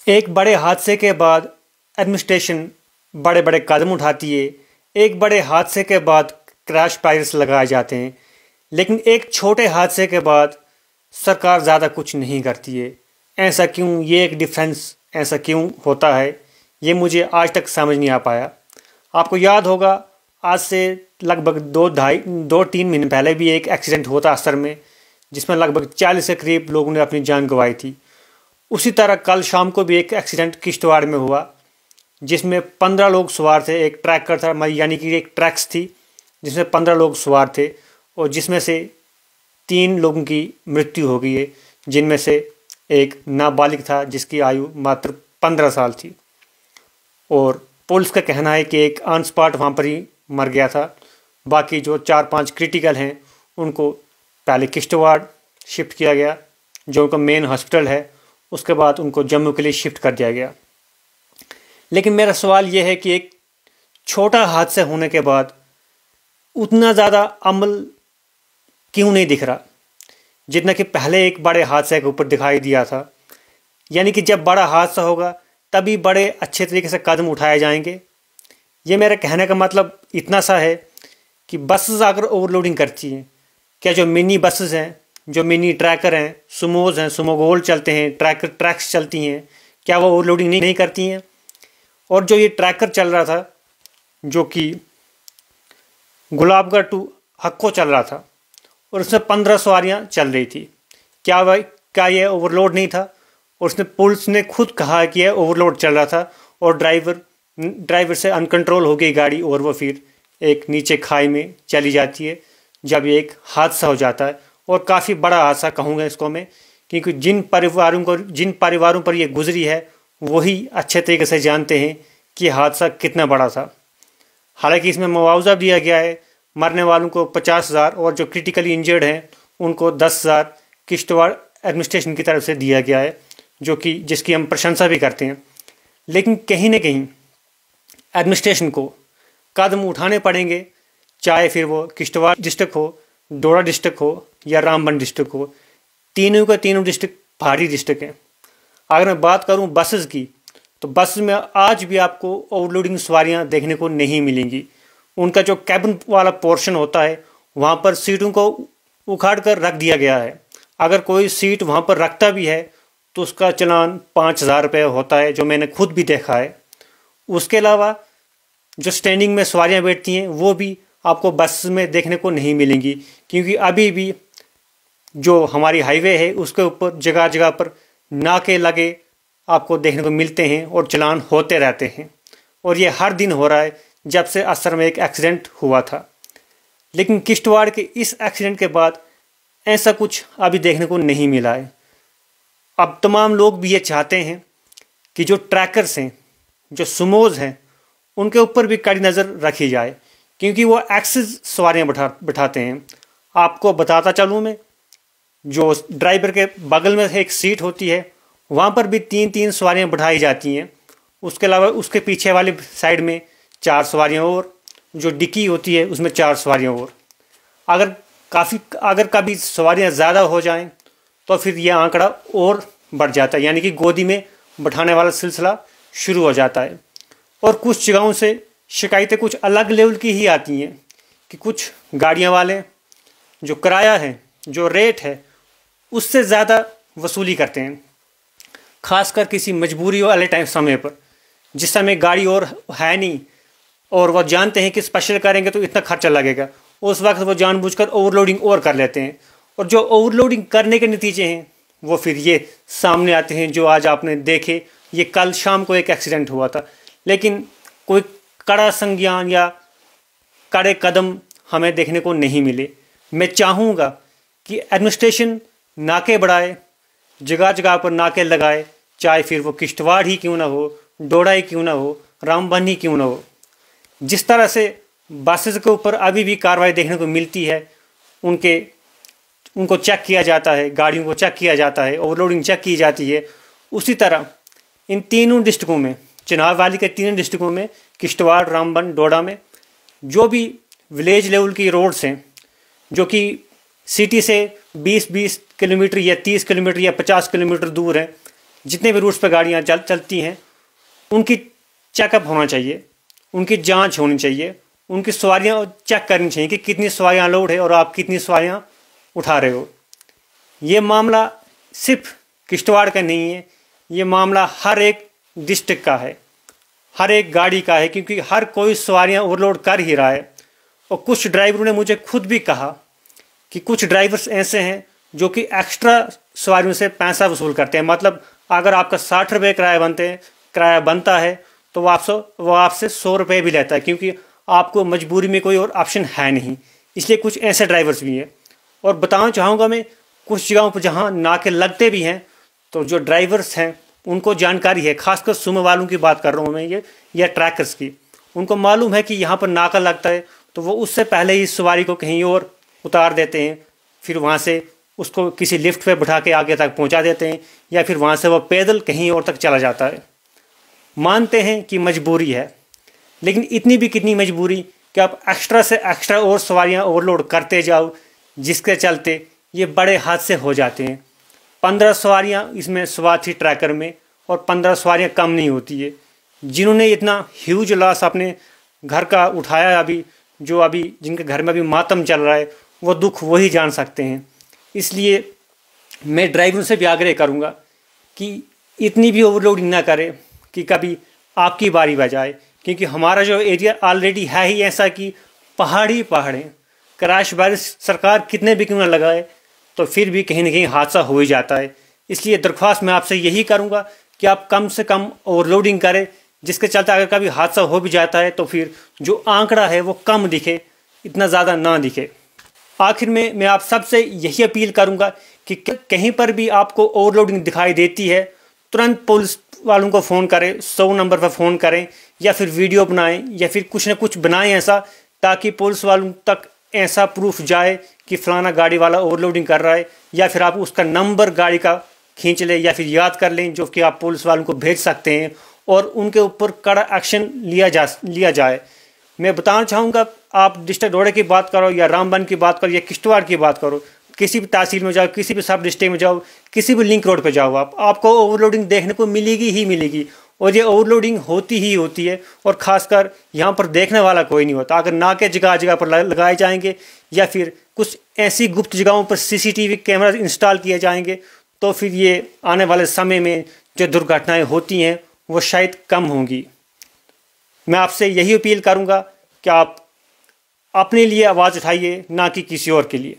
एक बड़े हादसे के बाद एडमिनिस्ट्रेशन बड़े बड़े कदम उठाती है। एक बड़े हादसे के बाद क्रैश प्राइस लगाए जाते हैं, लेकिन एक छोटे हादसे के बाद सरकार ज़्यादा कुछ नहीं करती है। ऐसा क्यों? ये एक डिफरेंस ऐसा क्यों होता है, ये मुझे आज तक समझ नहीं आ पाया। आपको याद होगा, आज से लगभग 2-3 महीने पहले भी एक एक्सीडेंट हुआ था असर में, जिसमें लगभग 40 के करीब लोगों ने अपनी जान गंवाई थी। उसी तरह कल शाम को भी एक एक्सीडेंट किश्तवाड़ में हुआ, जिसमें 15 लोग सवार थे। एक ट्रैकर था, यानी कि एक ट्रैक्स थी, जिसमें 15 लोग सवार थे और जिसमें से 3 लोगों की मृत्यु हो गई है, जिनमें से एक नाबालिग था जिसकी आयु मात्र 15 साल थी। और पुलिस का कहना है कि एक ऑन स्पॉट वहाँ पर ही मर गया था। बाकी जो 4-5 क्रिटिकल हैं उनको पहले किश्तवाड़ शिफ्ट किया गया, जो उनका मेन हॉस्पिटल है। उसके बाद उनको जम्मू के लिए शिफ्ट कर दिया गया। लेकिन मेरा सवाल यह है कि एक छोटा हादसा होने के बाद उतना ज़्यादा अमल क्यों नहीं दिख रहा, जितना कि पहले एक बड़े हादसे के ऊपर दिखाई दिया था। यानी कि जब बड़ा हादसा होगा तभी बड़े अच्छे तरीके से कदम उठाए जाएंगे। ये मेरे कहने का मतलब इतना सा है कि बसेस अगर ओवरलोडिंग करती हैं, क्या जो मिनी बसेस हैं, जो मिनी ट्रैकर हैं, सुमोज हैं, सुमो गोल्ड चलते हैं, ट्रैक्स चलती हैं, क्या वो ओवरलोडिंग नहीं करती हैं? और जो ये ट्रैकर चल रहा था, जो कि गुलाबगढ़ टू हक्को चल रहा था, और उसमें 15 सवारियाँ चल रही थी, क्या ये ओवरलोड नहीं था? और उसने पुलिस ने खुद कहा कि यह ओवरलोड चल रहा था और ड्राइवर से अनकंट्रोल हो गई गाड़ी और वो फिर एक नीचे खाई में चली जाती है, जब ये एक हादसा हो जाता है। और काफ़ी बड़ा हादसा कहूँगा इसको मैं, क्योंकि जिन परिवारों पर ये गुजरी है वही अच्छे तरीके से जानते हैं कि हादसा कितना बड़ा था। हालांकि इसमें मुआवजा दिया गया है, मरने वालों को 50,000 और जो क्रिटिकली इंजर्ड हैं उनको 10,000 किश्तवाड़ एडमिनिस्ट्रेशन की तरफ से दिया गया है, जिसकी हम प्रशंसा भी करते हैं। लेकिन कहीं ना कहीं एडमिनिस्ट्रेशन को कदम उठाने पड़ेंगे, चाहे फिर वो किश्तवाड़ डिस्ट्रिक्ट हो, डोडा डिस्ट्रिक्ट हो या रामबन डिस्ट्रिक्ट हो। तीनों के तीनों डिस्ट्रिक्ट भारी डिस्ट्रिक्ट हैं। अगर मैं बात करूं बसेस की, तो बस में आज भी आपको ओवरलोडिंग सवारियां देखने को नहीं मिलेंगी। उनका जो कैबिन वाला पोर्शन होता है, वहाँ पर सीटों को उखाड़ कर रख दिया गया है। अगर कोई सीट वहाँ पर रखता भी है तो उसका चालान 5,000 रुपये होता है, जो मैंने खुद भी देखा है। उसके अलावा जो स्टैंडिंग में सवारियाँ बैठती हैं वो भी आपको बस में देखने को नहीं मिलेंगी, क्योंकि अभी भी जो हमारी हाईवे है उसके ऊपर जगह जगह पर नाके लगे आपको देखने को मिलते हैं और चालान होते रहते हैं। और ये हर दिन हो रहा है, जब से असर में एक एक्सीडेंट हुआ था। लेकिन किश्तवाड़ के इस एक्सीडेंट के बाद ऐसा कुछ अभी देखने को नहीं मिला है। अब तमाम लोग भी ये चाहते हैं कि जो ट्रैकर्स हैं, जो सुमोज हैं, उनके ऊपर भी कड़ी नज़र रखी जाए, क्योंकि वो एक्सेस सवारियाँ बिठाते हैं। आपको बताता चलूँ मैं, जो ड्राइवर के बगल में एक सीट होती है वहाँ पर भी 3-3 सवारियाँ बिठाई जाती हैं। उसके अलावा उसके पीछे वाली साइड में 4 सवारियाँ और, जो डिक्की होती है उसमें 4 सवारियाँ और। अगर कभी सवारियाँ ज़्यादा हो जाएं तो फिर यह आंकड़ा और बढ़ जाता है, यानी कि गोदी में बैठाने वाला सिलसिला शुरू हो जाता है। और कुछ जगहों से शिकायतें कुछ अलग लेवल की ही आती हैं कि कुछ गाड़ियाँ वाले जो किराया है, जो रेट है, उससे ज़्यादा वसूली करते हैं, खासकर किसी मजबूरी वाले समय पर, जिस समय गाड़ी और है नहीं और वह जानते हैं कि स्पेशल करेंगे तो इतना खर्चा लगेगा। उस वक्त वो जानबूझकर ओवरलोडिंग और कर लेते हैं, और जो ओवरलोडिंग करने के नतीजे हैं वो फिर ये सामने आते हैं, जो आज आपने देखे। ये कल शाम को एक एक्सीडेंट हुआ था, लेकिन कोई कड़ा संज्ञान या कड़े कदम हमें देखने को नहीं मिले। मैं चाहूँगा कि एडमिनिस्ट्रेशन नाके बढ़ाए, जगह जगह पर नाके लगाए, चाहे फिर वो किश्तवाड़ ही क्यों ना हो, डोडा ही क्यों ना हो, रामबन ही क्यों ना हो। जिस तरह से बसेस के ऊपर अभी भी कार्रवाई देखने को मिलती है, उनको चेक किया जाता है, गाड़ियों को चेक किया जाता है, ओवरलोडिंग चेक की जाती है, उसी तरह इन तीनों डिस्ट्रिक्टों में, चिनाब वैली के तीनों डिस्ट्रिक्टों में, किश्तवाड़, रामबन, डोडा में, जो भी विलेज लेवल की रोड्स हैं, जो कि सिटी से 20-20 किलोमीटर या 30 किलोमीटर या 50 किलोमीटर दूर हैं, जितने भी रूट्स पर गाड़ियाँ चलती हैं उनकी चेकअप होना चाहिए, उनकी जांच होनी चाहिए, उनकी सवारियाँ चेक करनी चाहिए कि कितनी सवारियाँ लोड है और आप कितनी सवारियाँ उठा रहे हो। ये मामला सिर्फ किश्तवाड़ का नहीं है, ये मामला हर एक डिस्ट्रिक्ट का है, हर एक गाड़ी का है, क्योंकि हर कोई सवारियाँ ओवरलोड कर ही रहा है। और कुछ ड्राइवरों ने मुझे खुद भी कहा कि कुछ ड्राइवर्स ऐसे हैं जो कि एक्स्ट्रा सवारियों से पैसा वसूल करते हैं। मतलब अगर आपका 60 रुपये किराया बनता है तो वो आपसे 100 रुपये भी लेता है, क्योंकि आपको मजबूरी में कोई और ऑप्शन है नहीं। इसलिए कुछ ऐसे ड्राइवर्स भी हैं। और बताना चाहूँगा मैं, कुछ जगहों पर जहाँ नाके लगते भी हैं तो जो ड्राइवर्स हैं उनको जानकारी है, खासकर सुमो वालों की बात कर रहा हूँ मैं, ये या ट्रैकर्स की। उनको मालूम है कि यहाँ पर नाका लगता है तो वो उससे पहले ही सवारी को कहीं और उतार देते हैं, फिर वहाँ से उसको किसी लिफ्ट पे बिठा के आगे तक पहुँचा देते हैं, या फिर वहाँ से वो पैदल कहीं और तक चला जाता है। मानते हैं कि मजबूरी है, लेकिन इतनी भी कितनी मजबूरी कि आप एक्स्ट्रा से एक्स्ट्रा और सवारियाँ ओवरलोड करते जाओ, जिसके चलते ये बड़े हादसे हो जाते हैं। 15 सवारियाँ इसमें सवार थी ट्रैकर में, और 15 सवारियाँ कम नहीं होती है। जिन्होंने इतना ह्यूज लॉस अपने घर का उठाया, अभी जिनके घर में अभी मातम चल रहा है, वो दुख वही जान सकते हैं। इसलिए मैं ड्राइवरों से भी आग्रह करूँगा कि इतनी भी ओवरलोडिंग ना करें कि कभी आपकी बारी बजाए, क्योंकि हमारा जो एरिया ऑलरेडी है ही ऐसा कि पहाड़ हैं। क्रैश बारिश सरकार कितने भी क्यों ना लगाए तो फिर भी कहीं ना कहीं हादसा हो ही जाता है। इसलिए दरख्वास्त मैं आपसे यही करूँगा कि आप कम से कम ओवरलोडिंग करें, जिसके चलते अगर कभी हादसा हो भी जाता है तो फिर जो आंकड़ा है वो कम दिखे, इतना ज़्यादा ना दिखे। आखिर में मैं आप सबसे यही अपील करूँगा कि कहीं पर भी आपको ओवरलोडिंग दिखाई देती है, तुरंत पुलिस वालों को फ़ोन करें, 100 नंबर पर फ़ोन करें, या फिर वीडियो बनाएं, या फिर कुछ ना कुछ बनाएं ऐसा, ताकि पुलिस वालों तक ऐसा प्रूफ जाए कि फलाना गाड़ी वाला ओवरलोडिंग कर रहा है। या फिर आप उसका नंबर गाड़ी का खींच लें या फिर याद कर लें, जो कि आप पुलिस वालों को भेज सकते हैं, और उनके ऊपर कड़ा एक्शन लिया जाए। मैं बताना चाहूँगा, आप डिस्ट्रिक्ट डोडा की बात करो या रामबन की बात करो या किश्तवाड़ की बात करो, किसी भी तहसील में जाओ, किसी भी सब डिस्ट्रिक्ट में जाओ, किसी भी लिंक रोड पे जाओ, आपको ओवरलोडिंग देखने को मिलेगी ही मिलेगी। और ये ओवरलोडिंग होती ही होती है, और ख़ासकर यहाँ पर देखने वाला कोई नहीं होता। अगर नाके जगह जगह पर लगाए जाएंगे या फिर कुछ ऐसी गुप्त जगहों पर CCTV कैमरा इंस्टॉल किए जाएंगे तो फिर ये आने वाले समय में जो दुर्घटनाएं होती हैं वो शायद कम होंगी। मैं आपसे यही अपील करूँगा कि आप अपने लिए आवाज़ उठाइए, ना कि किसी और के लिए।